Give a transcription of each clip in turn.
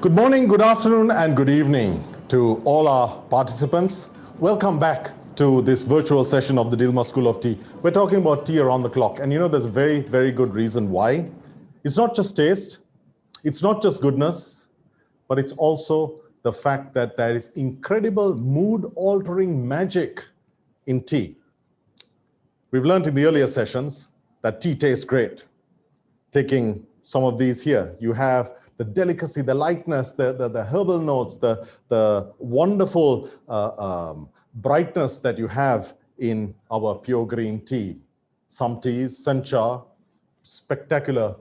Good morning, good afternoon, and good evening to all our participants. Welcome back to this virtual session of the Dilmah School of Tea. We're talking about tea around the clock, and you know there's a very, very good reason why. It's not just taste, it's not just goodness, but it's also the fact that there is incredible mood-altering magic in tea. We've learned in the earlier sessions that tea tastes great. Taking some of these here, you have the delicacy, the lightness, the herbal notes, the wonderful brightness that you have in our pure green tea. Some teas, Sancha, spectacular,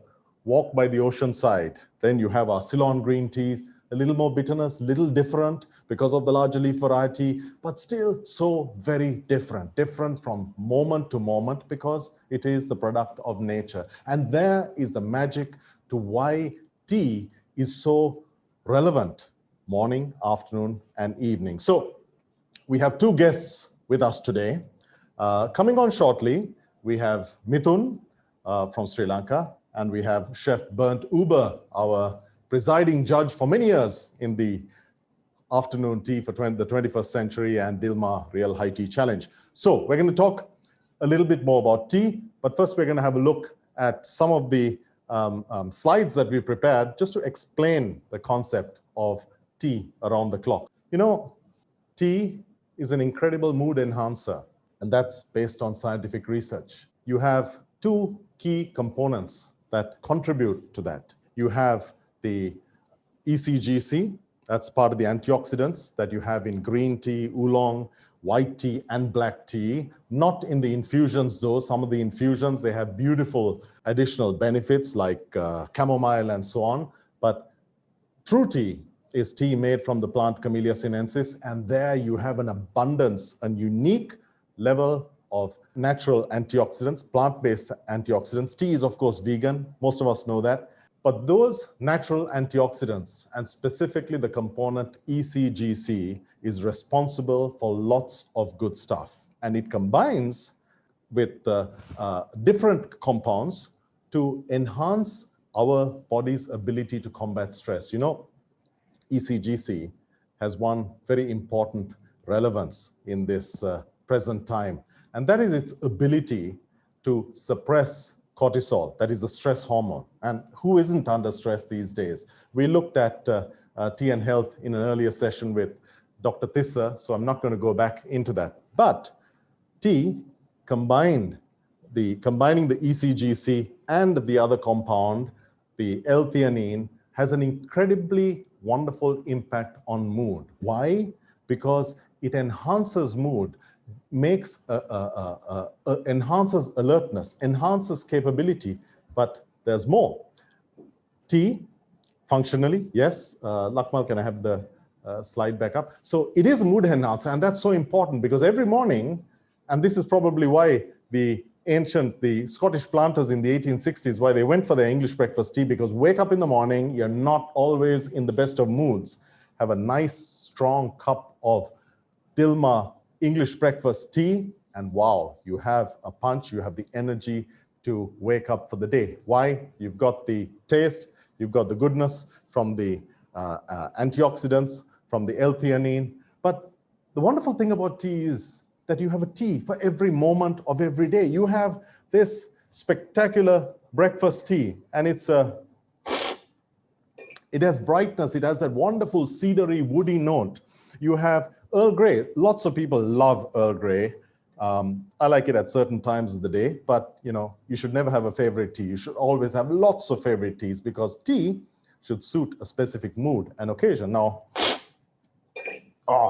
walk by the ocean side. Then you have our Ceylon green teas, a little more bitterness, little different because of the larger leaf variety, but still so very different from moment to moment because it is the product of nature. And there is the magic to why tea is so relevant morning, afternoon, and evening. So we have two guests with us today. Coming on shortly, we have Mithun from Sri Lanka, and we have Chef Bernd, our presiding judge for many years in the afternoon tea for the 21st century and Dilmah Real High Tea Challenge. So we're going to talk a little bit more about tea, but first we're going to have a look at some of the slides that we prepared just to explain the concept of tea around the clock. You know, tea is an incredible mood enhancer, and that's based on scientific research. You have two key components that contribute to that. You have the ECGC, that's part of the antioxidants that you have in green tea, oolong, white tea, and black tea. Not in the infusions though. Some of the infusions, they have beautiful additional benefits like chamomile and so on. But true tea is tea made from the plant Camellia sinensis, and there you have an abundance, a unique level of natural antioxidants, plant-based antioxidants. Tea is, of course, vegan. Most of us know that. But those natural antioxidants, and specifically the component ECGC, is responsible for lots of good stuff. And it combines with different compounds to enhance our body's ability to combat stress. You know, ECGC has one very important relevance in this present time, and that is its ability to suppress cortisol, that is the stress hormone. And who isn't under stress these days? We looked at tea and health in an earlier session with Dr. Tissa, so I'm not going to go back into that. But tea, combining the ECGC and the other compound, the L-theanine, has an incredibly wonderful impact on mood. Why? Because it enhances mood, makes enhances alertness, enhances capability, but there's more. Tea, functionally, yes. Lakmal, can I have the slide back up? So it is a mood enhancer, and that's so important because every morning, and this is probably why the Scottish planters in the 1860s, why they went for their English breakfast tea, because wake up in the morning, you're not always in the best of moods. Have a nice, strong cup of Dilmah English breakfast tea, and wow, you have a punch, you have the energy to wake up for the day. Why? You've got the taste, you've got the goodness from the antioxidants, from the L-theanine. But the wonderful thing about tea is that you have a tea for every moment of every day. You have this spectacular breakfast tea, and it has brightness, it has that wonderful cedary, woody note. You have Earl Grey. Lots of people love Earl Grey. I like it at certain times of the day, but you know, you should never have a favorite tea. You should always have lots of favorite teas because tea should suit a specific mood and occasion. Now,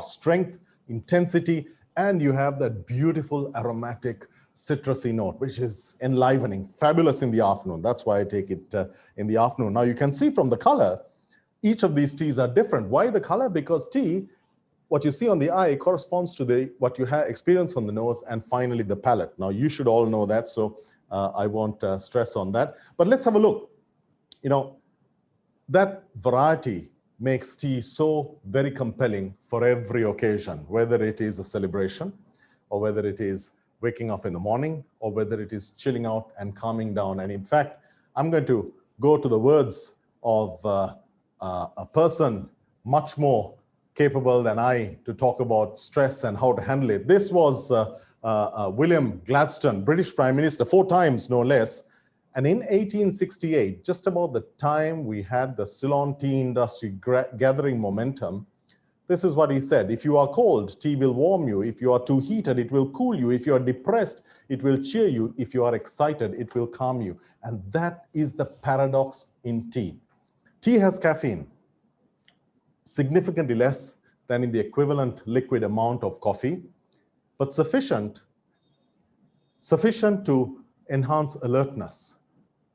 strength, intensity, and you have that beautiful aromatic citrusy note, which is enlivening, fabulous in the afternoon. That's why I take it in the afternoon. Now you can see from the color, each of these teas are different. Why the color? Because tea, what you see on the eye corresponds to what you have experience on the nose, and finally the palate. Now you should all know that, so I won't stress on that. But let's have a look. You know, that variety makes tea so very compelling for every occasion, whether it is a celebration or whether it is waking up in the morning or whether it is chilling out and calming down. And in fact, I'm going to go to the words of a person much more capable than I to talk about stress and how to handle it. This was William Gladstone, British Prime Minister, 4 times no less. And in 1868, just about the time we had the Ceylon tea industry gathering momentum, this is what he said: if you are cold, tea will warm you. If you are too heated, it will cool you. If you are depressed, it will cheer you. If you are excited, it will calm you. And that is the paradox in tea. Tea has caffeine, significantly less than in the equivalent liquid amount of coffee, but sufficient to enhance alertness.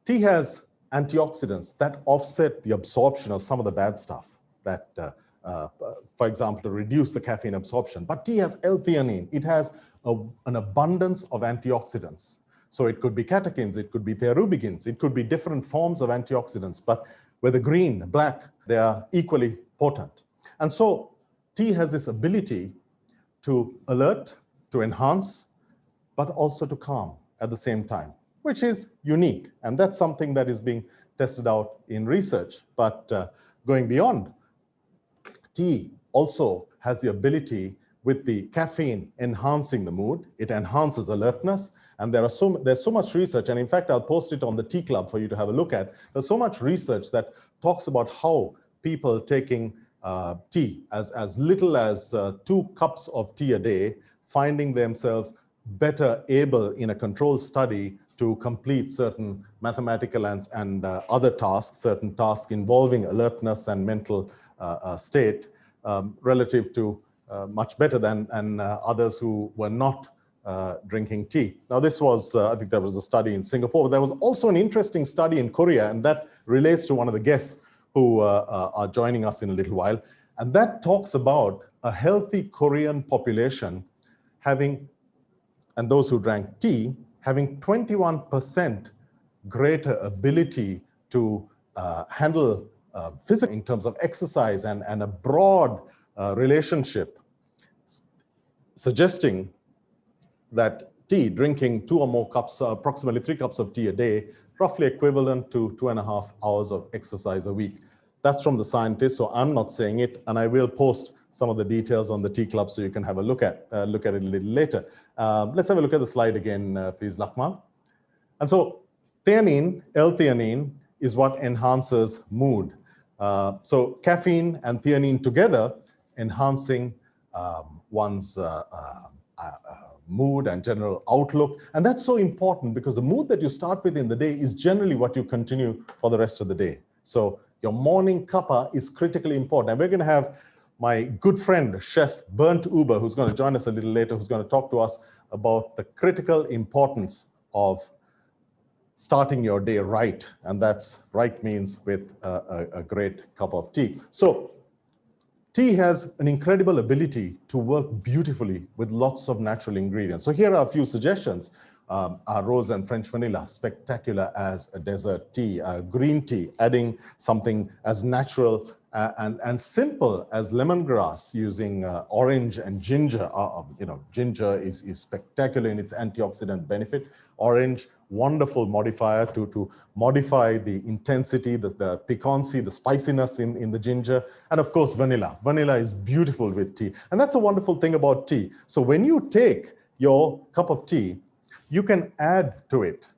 Tea has antioxidants that offset the absorption of some of the bad stuff that, for example, to reduce the caffeine absorption. But tea has L-theanine. It has an abundance of antioxidants. So it could be catechins, it could be thearubicins, it could be different forms of antioxidants, but whether green, black, they are equally potent. And so tea has this ability to alert, to enhance, but also to calm at the same time, which is unique. And that's something that is being tested out in research. But going beyond, tea also has the ability, with the caffeine enhancing the mood, it enhances alertness. And there's so much research, and in fact, I'll post it on the Tea Club for you to have a look at. There's so much research that talks about how people taking tea, as little as 2 cups of tea a day, finding themselves better able in a controlled study to complete certain mathematical and other tasks, certain tasks involving alertness and mental state, relative to much better than others who were not drinking tea. Now this was, I think there was a study in Singapore, but there was also an interesting study in Korea, and that relates to one of the guests who are joining us in a little while. And that talks about a healthy Korean population having, and those who drank tea, having 21% greater ability to handle physical in terms of exercise and a broad relationship, suggesting that tea, drinking 2 or more cups, approximately 3 cups of tea a day, roughly equivalent to 2.5 hours of exercise a week. That's from the scientists, so I'm not saying it, and I will post some of the details on the Tea Club so you can have a look at it a little later. Let's have a look at the slide again, please, Lakman. And so theanine, L-theanine, is what enhances mood. So caffeine and theanine together enhancing one's mood and general outlook. And that's so important because the mood that you start with in the day is generally what you continue for the rest of the day. So your morning cuppa is critically important. And we're going to have my good friend, Chef Bernd, who's going to join us a little later, who's going to talk to us about the critical importance of starting your day right. And that's right means with a great cup of tea. So tea has an incredible ability to work beautifully with lots of natural ingredients. So here are a few suggestions. Our rose and French vanilla, spectacular as a dessert tea. Green tea, adding something as natural and simple as lemongrass, using orange and ginger. Ginger is spectacular in its antioxidant benefit. Orange, wonderful modifier to modify the intensity, the piquancy, the spiciness in the ginger. And of course, vanilla. Vanilla is beautiful with tea. And that's a wonderful thing about tea. So when you take your cup of tea, you can add to it,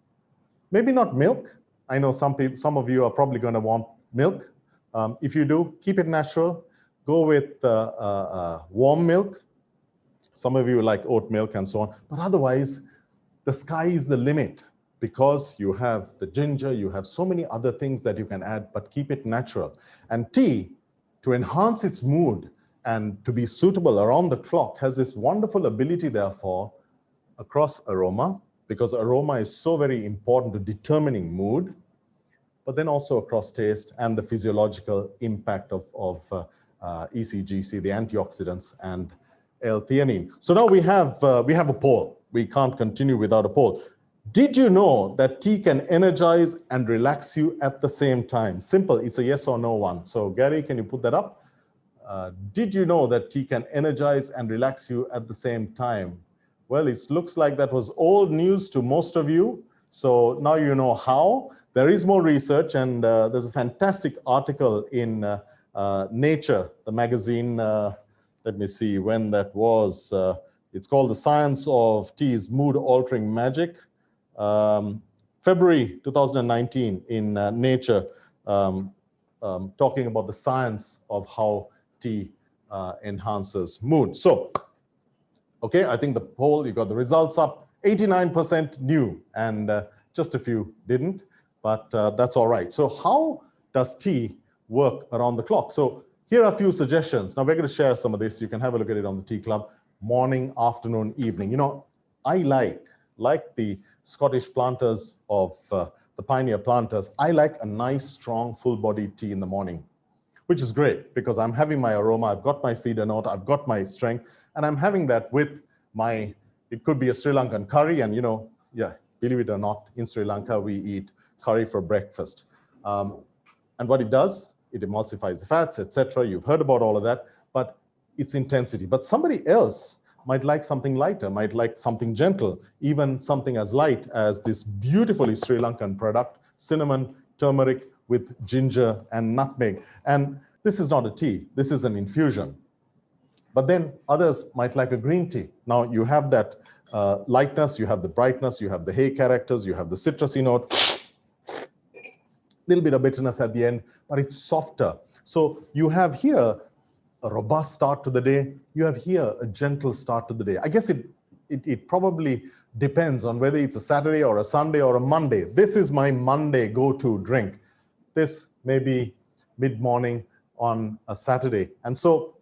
maybe not milk. I know some of you are probably going to want milk. If you do, keep it natural. Go with warm milk. Some of you like oat milk and so on. But otherwise, the sky is the limit because you have the ginger, you have so many other things that you can add, but keep it natural. And tea, to enhance its mood and to be suitable around the clock, has this wonderful ability, therefore, across aroma, because aroma is so very important to determining mood, but then also across taste and the physiological impact of ECGC, the antioxidants, and L-theanine. So now we have a poll. We can't continue without a poll. Did you know that tea can energize and relax you at the same time? Simple, it's a yes or no one. So Gary, can you put that up? Did you know that tea can energize and relax you at the same time? Well, it looks like that was old news to most of you. So now you know how. There is more research, and there's a fantastic article in Nature, the magazine. Let me see when that was. It's called The Science of Tea's Mood-Altering Magic. February 2019 in Nature, talking about the science of how tea enhances mood. So, okay, I think the poll, you got the results up. 89% knew, and just a few didn't, but that's all right. So how does tea work around the clock? So here are a few suggestions. Now we're going to share some of this. You can have a look at it on the Tea Club. Morning, afternoon, evening. You know, I like the Scottish planters of the pioneer planters, I like a nice, strong, full-bodied tea in the morning, which is great because I'm having my aroma, I've got my cedar note, I've got my strength, and I'm having that with my, it could be a Sri Lankan curry, and you know, yeah, believe it or not, in Sri Lanka, we eat curry for breakfast. And what it does, it emulsifies the fats, etc. You've heard about all of that, but it's intensity. But somebody else might like something lighter, might like something gentle, even something as light as this beautifully Sri Lankan product, cinnamon, turmeric with ginger and nutmeg. And this is not a tea, this is an infusion. But then others might like a green tea. Now you have that lightness, you have the brightness, you have the hay characters, you have the citrusy note, little bit of bitterness at the end, but it's softer. So you have here a robust start to the day. You have here a gentle start to the day. I guess it probably depends on whether it's a Saturday or a Sunday or a Monday. This is my Monday go-to drink. This may be mid-morning on a Saturday. And so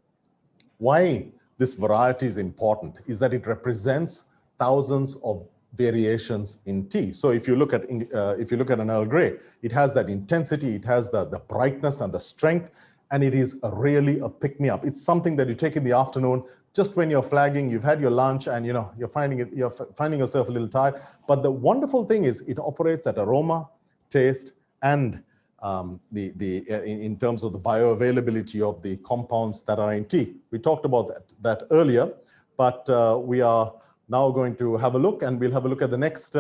why this variety is important is that it represents thousands of variations in tea. So if you look at an Earl Grey, it has that intensity, it has the brightness and the strength, and it is really a pick-me-up. It's something that you take in the afternoon, just when you're flagging, you've had your lunch, and you know you're finding yourself a little tired. But the wonderful thing is, it operates at aroma, taste, and in terms of the bioavailability of the compounds that are in tea. We talked about that earlier, but we are now going to have a look, and we'll have a look at the next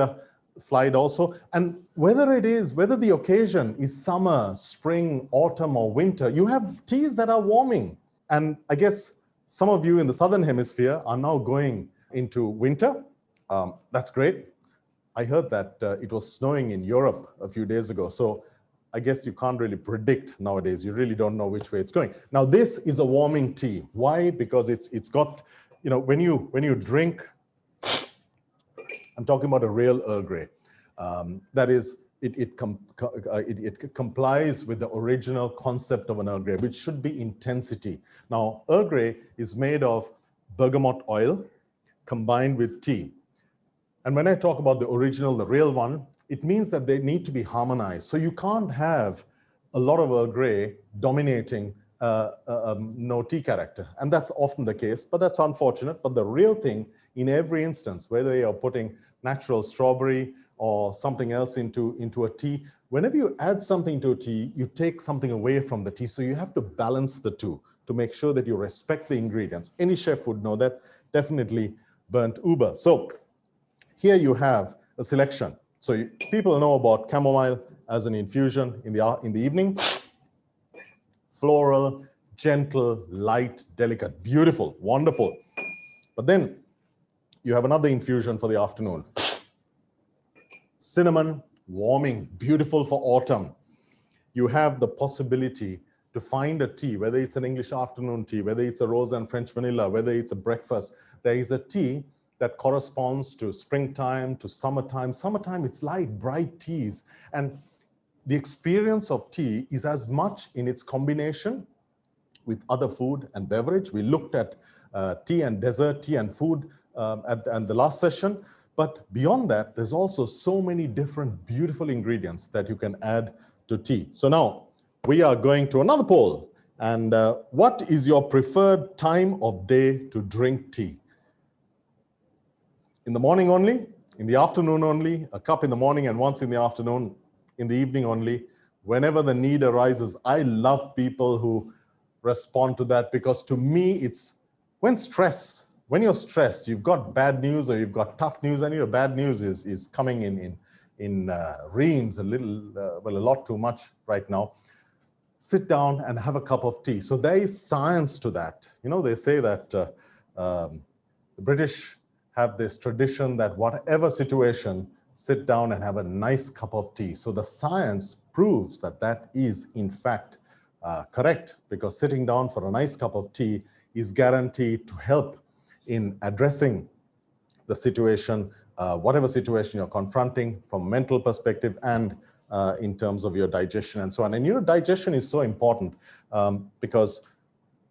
slide also. And whether the occasion is summer, spring, autumn, or winter, you have teas that are warming. And I guess some of you in the Southern Hemisphere are now going into winter. That's great. I heard that it was snowing in Europe a few days ago. So I guess you can't really predict nowadays. You really don't know which way it's going. Now, this is a warming tea. Why? Because it's got, you know, when you drink, I'm talking about a real Earl Grey. That is, it complies with the original concept of an Earl Grey, which should be intensity. Now, Earl Grey is made of bergamot oil combined with tea. And when I talk about the original, the real one, it means that they need to be harmonized. So you can't have a lot of Earl Grey dominating no tea character. And that's often the case, but that's unfortunate. But the real thing in every instance, whether you're putting natural strawberry or something else into a tea, whenever you add something to a tea, you take something away from the tea. So you have to balance the two to make sure that you respect the ingredients. Any chef would know that, definitely Bernd Uber. So here you have a selection. So people know about chamomile as an infusion in the evening. Floral, gentle, light, delicate, beautiful, wonderful. But then you have another infusion for the afternoon. Cinnamon, warming, beautiful for autumn. You have the possibility to find a tea, whether it's an English afternoon tea, whether it's a rose and French vanilla, whether it's a breakfast. There is a tea that corresponds to springtime, to summertime. Summertime, it's light, bright teas. And the experience of tea is as much in its combination with other food and beverage. We looked at tea and dessert, tea and food at the last session. But beyond that, there's also so many different beautiful ingredients that you can add to tea. So now we are going to another poll. And what is your preferred time of day to drink tea? In the morning only, in the afternoon only, a cup in the morning and once in the afternoon, in the evening only, whenever the need arises. I love people who respond to that, because to me, it's when you're stressed, you've got bad news or you've got tough news, and bad news is coming reams a little, well, a lot too much right now. Sit down and have a cup of tea. So there is science to that. You know, they say that the British have this tradition that whatever situation, sit down and have a nice cup of tea. So the science proves that that is in fact correct, because sitting down for a nice cup of tea is guaranteed to help in addressing the situation, whatever situation you're confronting from a mental perspective and in terms of your digestion and so on. And you know, digestion is so important because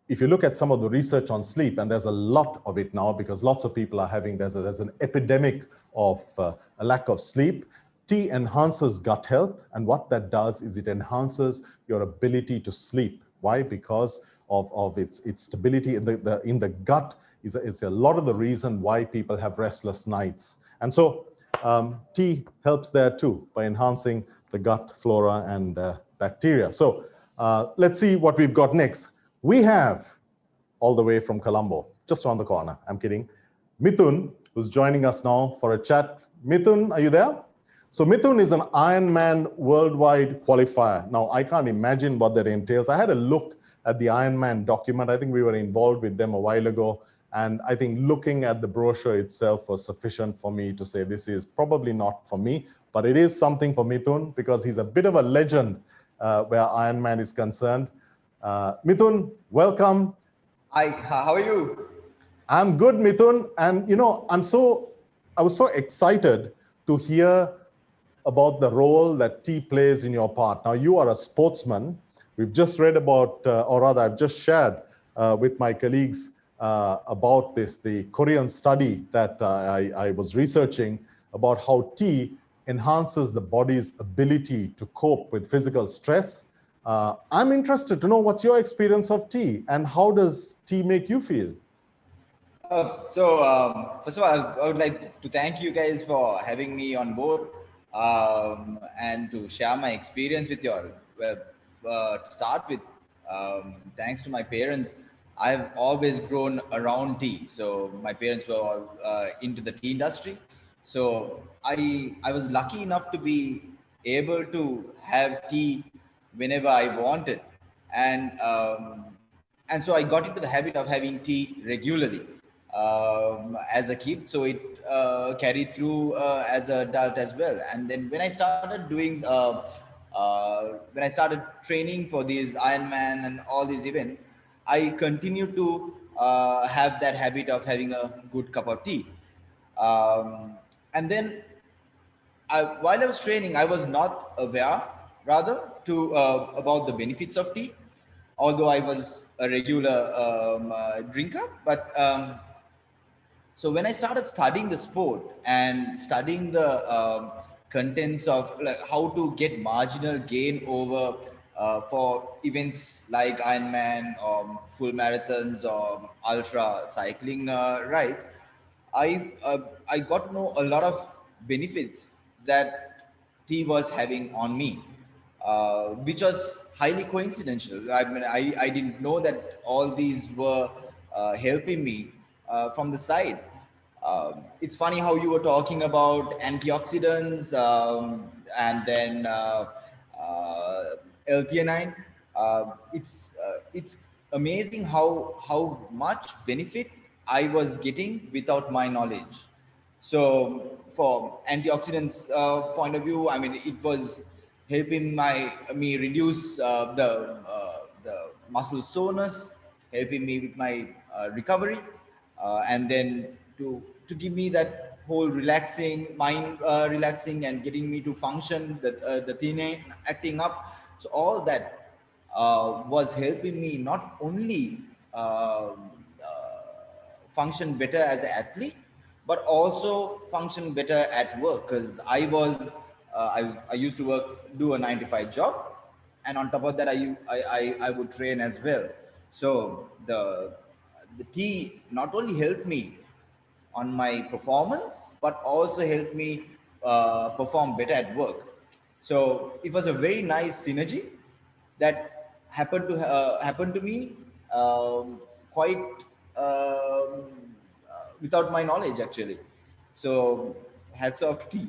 if you look at some of the research on sleep, and there's a lot of it now because lots of people are having, there's an epidemic of a lack of sleep. Tea enhances gut health, and what that does is it enhances your ability to sleep. Why? Because of its stability in the gut is a lot of the reason why people have restless nights. And so tea helps there too by enhancing the gut flora and bacteria. So let's see what we've got next. We have, all the way from Colombo, just around the corner, I'm kidding, Mithun, who's joining us now for a chat. Mithun, are you there? So Mithun is an Ironman worldwide qualifier. Now, I can't imagine what that entails. I had a look at the Ironman document. I think we were involved with them a while ago. And I think looking at the brochure itself was sufficient for me to say this is probably not for me, but it is something for Mithun because he's a bit of a legend where Ironman is concerned. Mithun, welcome. Hi, how are you? I'm good, Mithun. And you know, I was so excited to hear about the role that tea plays in your part. Now, you are a sportsman. We've just read about, or rather, I've just shared with my colleagues about this, the Korean study that I was researching about how tea enhances the body's ability to cope with physical stress. I'm interested to know what's your experience of tea and how does tea make you feel? First of all, I would like to thank you guys for having me on board and to share my experience with you all. Well, to start with, thanks to my parents, I've always grown around tea. So my parents were all into the tea industry. So I was lucky enough to be able to have tea whenever I wanted, and and so I got into the habit of having tea regularly as a kid. So it carried through as an adult as well. And then when I started when I started training for these Ironman and all these events, I continued to have that habit of having a good cup of tea. And then while I was training, I was not aware, rather, to about the benefits of tea, although I was a regular drinker. But so when I started studying the sport and studying the contents of like how to get marginal gain over for events like Ironman or full marathons or ultra cycling rides, I got to know a lot of benefits that tea was having on me, which was highly coincidental. I mean, I didn't know that all these were helping me from the side. It's funny how you were talking about antioxidants and then L-theanine. It's amazing how much benefit I was getting without my knowledge. So for antioxidants point of view, I mean, it was helping me reduce the muscle soreness, helping me with my recovery, and then to give me that whole relaxing mind, relaxing and getting me to function, the theanine acting up. So all that was helping me not only function better as an athlete, but also function better at work. Because I used to do a 9 to 5 job, and on top of that, I would train as well. So the tea not only helped me on my performance, but also helped me perform better at work. So it was a very nice synergy that happened to me quite without my knowledge actually. So hats off to tea.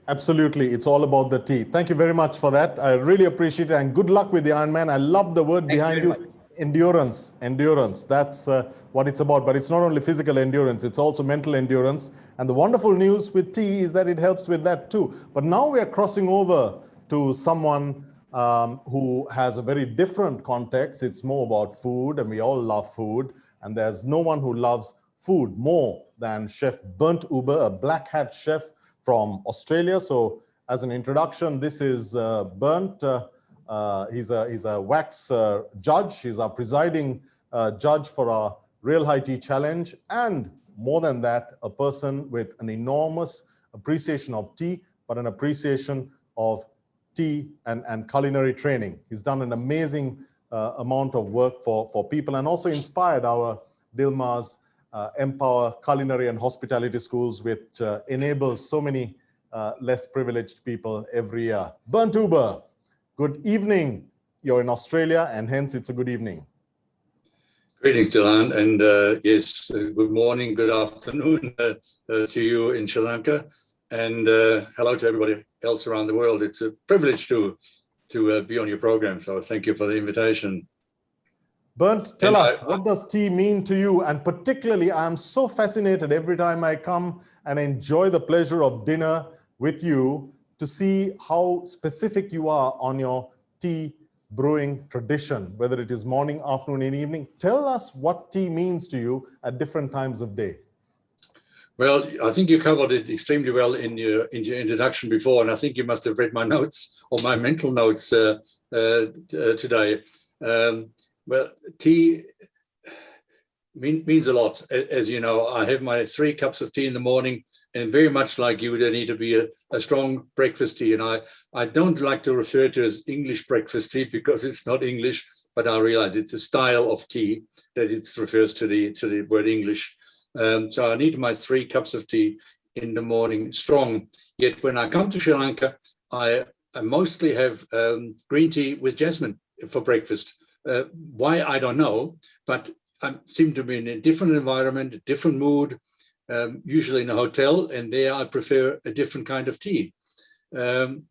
Absolutely. It's all about the tea. Thank you very much for that. I really appreciate it. And good luck with the Ironman. I love the word Thank you behind very much. you, endurance. Endurance. That's what it's about. But it's not only physical endurance, it's also mental endurance. And the wonderful news with tea is that it helps with that too. But now we are crossing over to someone who has a very different context. It's more about food, and we all love food. And there's no one who loves food more than Chef Bernd Uber, a black hat chef from Australia. So as an introduction, this is Bernd. He's a wax judge. He's our presiding judge for our Real High Tea Challenge. And more than that, a person with an enormous appreciation of tea, but an appreciation of tea and culinary training. He's done an amazing amount of work for people, and also inspired our Dilmah's empower culinary and hospitality schools, which enables so many less privileged people every year. Bernd Uber, good evening. You're in Australia, and hence it's a good evening. Greetings, Dilhan, and yes, good morning, good afternoon to you in Sri Lanka, and hello to everybody else around the world. It's a privilege to be on your program, so thank you for the invitation. Bernd, tell us, what does tea mean to you? And particularly, I'm so fascinated every time I come and enjoy the pleasure of dinner with you to see how specific you are on your tea brewing tradition, whether it is morning, afternoon, and evening. Tell us what tea means to you at different times of day. Well, I think you covered it extremely well in your introduction before, and I think you must have read my notes or my mental notes today. Well, tea means a lot. As you know, I have my 3 cups of tea in the morning, and very much like you, there need to be a strong breakfast tea. And I don't like to refer to it as English breakfast tea because it's not English, but I realize it's a style of tea that it refers to the word English. So I need my 3 cups of tea in the morning, strong. Yet when I come to Sri Lanka, I mostly have green tea with jasmine for breakfast. Why, I don't know, but I seem to be in a different environment, a different mood, usually in a hotel, and there I prefer a different kind of tea. And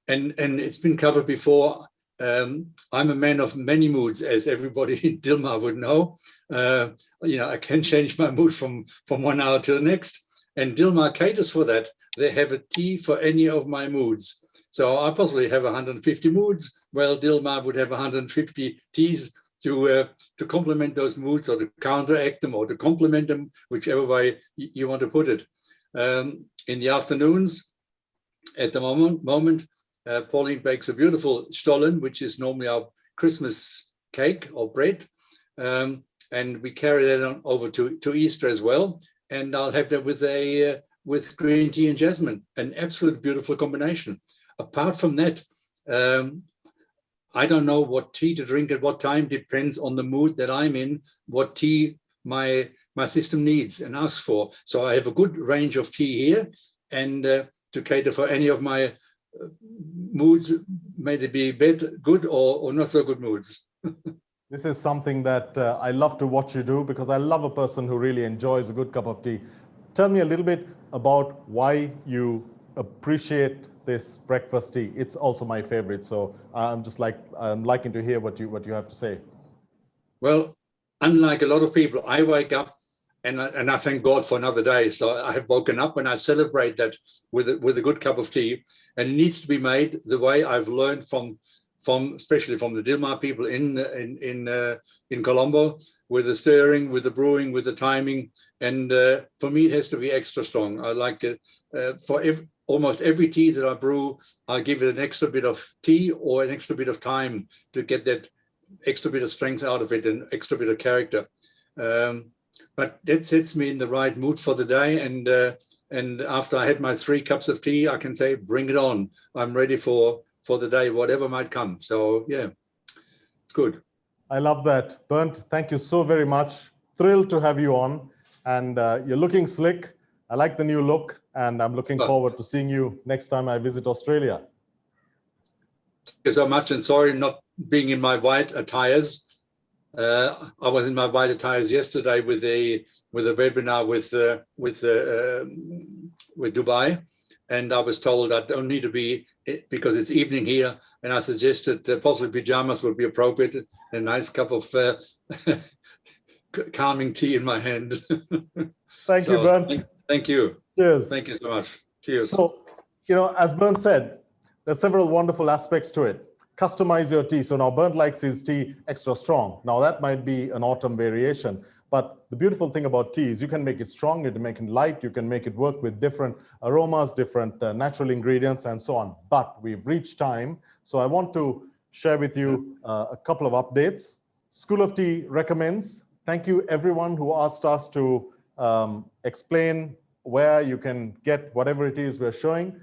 it's been covered before. I'm a man of many moods, as everybody in Dilmah would know. You know, I can change my mood from 1 hour to the next, and Dilmah caters for that. They have a tea for any of my moods. So I possibly have 150 moods. Well, Dilmah would have 150 teas to complement those moods, or to counteract them, or to complement them, whichever way you want to put it. In the afternoons, at the moment, Pauline bakes a beautiful stollen, which is normally our Christmas cake or bread. And we carry that on over to Easter as well. And I'll have that with green tea and jasmine, an absolute beautiful combination. Apart from that, I don't know what tea to drink at what time. Depends on the mood that I'm in, what tea my system needs and asks for. So I have a good range of tea here, and to cater for any of my moods, may they be good or not so good moods. This is something that I love to watch you do, because I love a person who really enjoys a good cup of tea. Tell me a little bit about why you appreciate this breakfast tea. It's also my favorite, so I'm liking to hear what you have to say. Well, unlike a lot of people, I wake up and I thank God for another day. So I have woken up and I celebrate that with a good cup of tea, and it needs to be made the way I've learned from especially from the Dilmah people in Colombo, with the stirring, with the brewing, with the timing. And for me, it has to be extra strong. I like it for almost every tea that I brew, I give it an extra bit of tea or an extra bit of time to get that extra bit of strength out of it and extra bit of character. But that sets me in the right mood for the day. And after I had my 3 cups of tea, I can say, bring it on. I'm ready for the day, whatever might come. So yeah, it's good. I love that. Bernd, thank you so very much. Thrilled to have you on. And you're looking slick. I like the new look, and I'm looking forward to seeing you next time I visit Australia. Thank you so much, and sorry not being in my white attires. I was in my white attires yesterday with a webinar with Dubai, and I was told I don't need to be, because it's evening here, and I suggested possibly pajamas would be appropriate, a nice cup of calming tea in my hand. Thank you, Bernd. Thank you. Cheers. Thank you so much. Cheers. So, as Bernd said, there's several wonderful aspects to it. Customize your tea. So now Bernd likes his tea extra strong. Now that might be an autumn variation, but the beautiful thing about tea is you can make it strong, you can make it light, you can make it work with different aromas, different natural ingredients, and so on. But we've reached time, so I want to share with you a couple of updates. School of Tea recommends. Thank you everyone who asked us to explain where you can get whatever it is we're showing.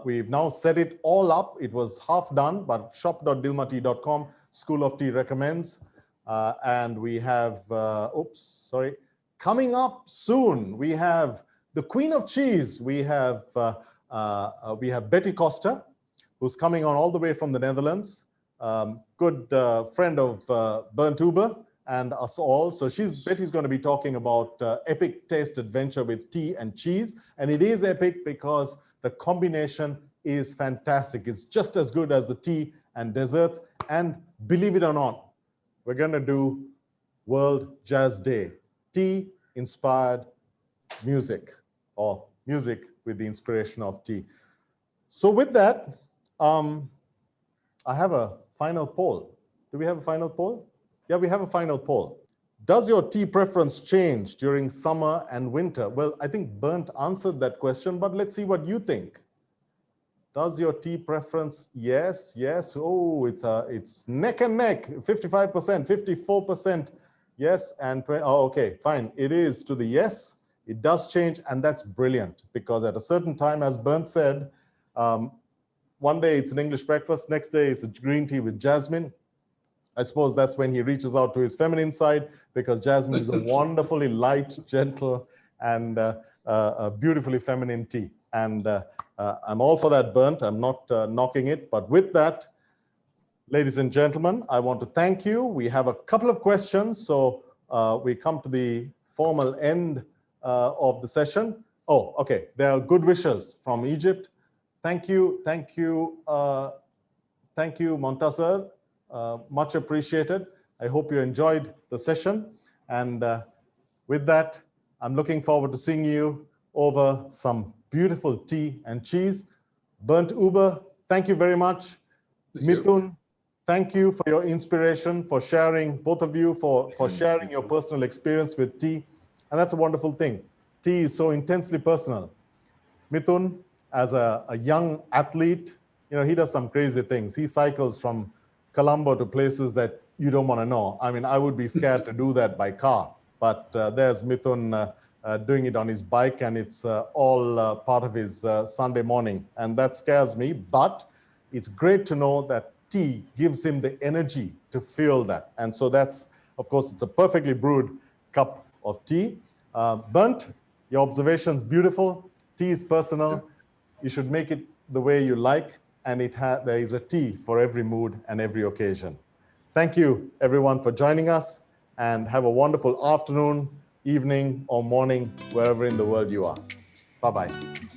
We've now set it all up. It was half done, but shop.dilmahtea.com, School of Tea recommends. And we have, coming up soon, we have the Queen of Cheese. We have Betty Costa, who's coming on all the way from the Netherlands. Good friend of Bernd Huber and us all. So Betty's going to be talking about epic taste adventure with tea and cheese. And it is epic because the combination is fantastic. It's just as good as the tea and desserts. And believe it or not, we're going to do World Jazz Day, tea-inspired music, or music with the inspiration of tea. So with that, I have a final poll. Do we have a final poll? Yeah, we have a final poll. Does your tea preference change during summer and winter? Well, I think Bernd answered that question, but let's see what you think. Does your tea preference? Yes, yes. Oh, it's neck and neck. 55%, 54%. Yes, and okay, fine. It is to the yes. It does change, and that's brilliant because at a certain time, as Bernd said, one day it's an English breakfast, next day it's a green tea with jasmine. I suppose that's when he reaches out to his feminine side, because jasmine is a wonderfully light, gentle, and a beautifully feminine tea. And I'm all for that, Bernd. I'm not knocking it. But with that, ladies and gentlemen, I want to thank you. We have a couple of questions, so we come to the formal end of the session. Oh, okay. There are good wishes from Egypt. Thank you, Montasser. Much appreciated. I hope you enjoyed the session. And with that, I'm looking forward to seeing you over some beautiful tea and cheese. Bernd Huber, thank you very much. Mithun, thank you for your inspiration, for sharing, both of you, for sharing your personal experience with tea. And that's a wonderful thing. Tea is so intensely personal. Mithun, as a young athlete, he does some crazy things. He cycles from Colombo to places that you don't want to know. I mean, I would be scared to do that by car, but there's Mithun doing it on his bike, and it's all part of his Sunday morning, and that scares me. But it's great to know that tea gives him the energy to feel that, and so that's, of course, it's a perfectly brewed cup of tea. Bernd, your observation's beautiful. Tea is personal. You should make it the way you like, and there is a tea for every mood and every occasion. Thank you, everyone, for joining us, and have a wonderful afternoon, evening, or morning, wherever in the world you are. Bye-bye.